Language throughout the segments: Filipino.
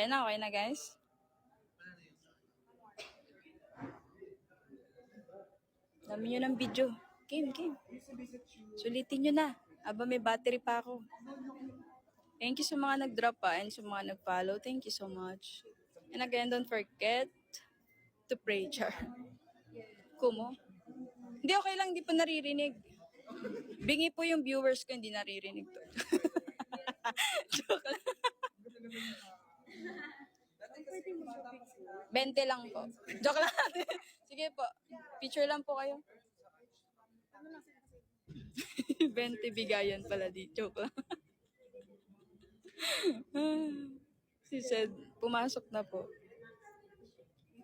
Okay na guys. Dami nyo ng video. Game. Sulitin nyo na. Aba, may battery pa ako. Thank you sa mga nag-drop pa and sa mga nag-follow. Thank you so much. And again, don't forget to pray, Char. Kumo? Hindi, okay lang. Hindi pa naririnig. Bingi po yung viewers ko, hindi naririnig to. Joke lang. 20 lang po. Joke lang. Sige po. Picture lang po kayo. 20 bigayan pala di. Joke lang. Si said, pumasok na po.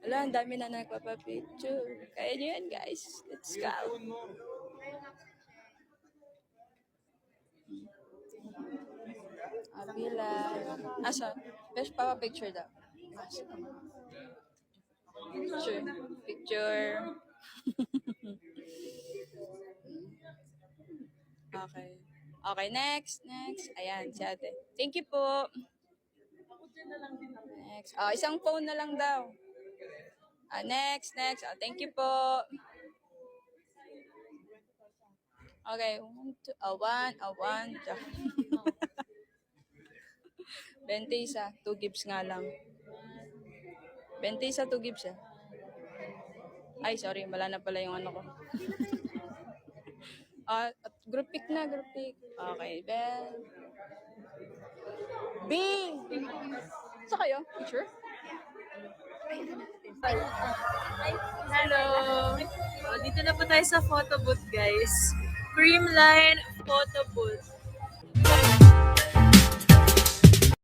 Wala, ang dami na nagpapapicture. Kaya nyo yan, guys. Let's go. Abila. Asa? Best papapicture daw. Picture. Okay, next. Ayan, si ate. Thank you po. Next. Isang phone na lang daw. Next. Thank you po. Okay, 1. 20 isa. 2 gives nga lang. 20 isa, 2 gives eh. Ay, sorry. Wala na pala yung ano ko. Group pic. Okay, Ben. B! Sa kayo? Picture? Hello! Dito na po tayo sa photo booth, guys. Creamline photo booth.